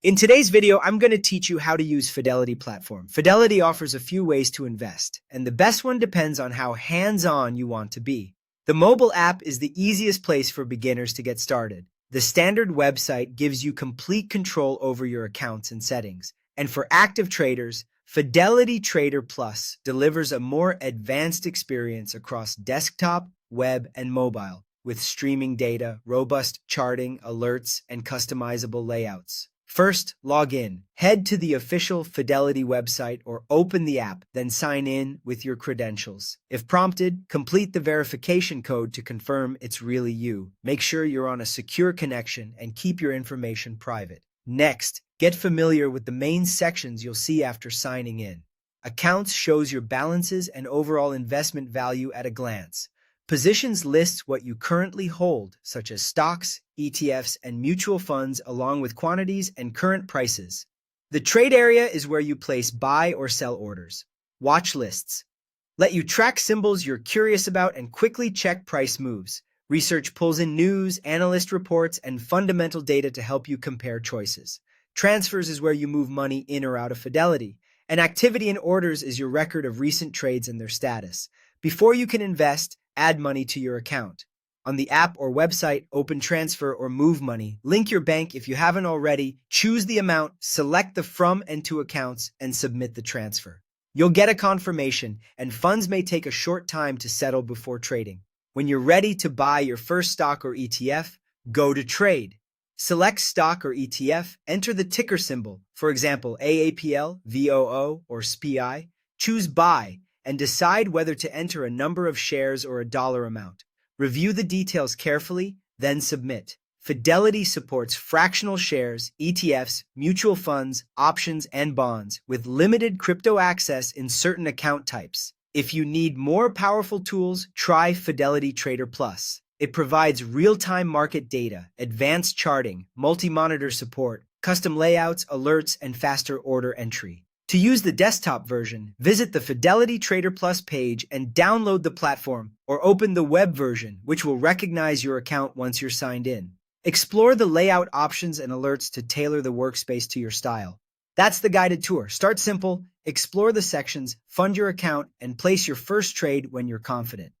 In today's video, I'm going to teach you how to use Fidelity Platform. Fidelity offers a few ways to invest, and the best one depends on how hands-on you want to be. The mobile app is the easiest place for beginners to get started. The standard website gives you complete control over your accounts and settings. And for active traders, Fidelity Trader Plus delivers a more advanced experience across desktop, web, and mobile, with streaming data, robust charting, alerts, and customizable layouts. First, log in. Head to the official Fidelity website or open the app, then sign in with your credentials. If prompted, complete the verification code to confirm it's really you. Make sure you're on a secure connection and keep your information private. Next, get familiar with the main sections you'll see after signing in. Accounts shows your balances and overall investment value at a glance. Positions lists what you currently hold, such as stocks, ETFs, and mutual funds, along with quantities and current prices. The trade area is where you place buy or sell orders. Watch lists let you track symbols you're curious about and quickly check price moves. Research pulls in news, analyst reports, and fundamental data to help you compare choices. Transfers is where you move money in or out of Fidelity. And activity in orders is your record of recent trades and their status. Before you can invest, add money to your account. On the app or website, open transfer or move money. Link your bank if you haven't already, choose the amount, select the from and to accounts, and submit the transfer. You'll get a confirmation, and funds may take a short time to settle before trading. When you're ready to buy your first stock or ETF, go to Trade. Select stock or ETF, enter the ticker symbol, for example, AAPL, VOO, or SPI. Choose Buy, and decide whether to enter a number of shares or a dollar amount. Review the details carefully, then submit. Fidelity supports fractional shares, ETFs, mutual funds, options, and bonds, with limited crypto access in certain account types. If you need more powerful tools, try Fidelity Trader Plus. It provides real-time market data, advanced charting, multi-monitor support, custom layouts, alerts, and faster order entry. To use the desktop version, visit the Fidelity Trader Plus page and download the platform, or open the web version, which will recognize your account once you're signed in. Explore the layout options and alerts to tailor the workspace to your style. That's the guided tour. Start simple, explore the sections, fund your account, and place your first trade when you're confident.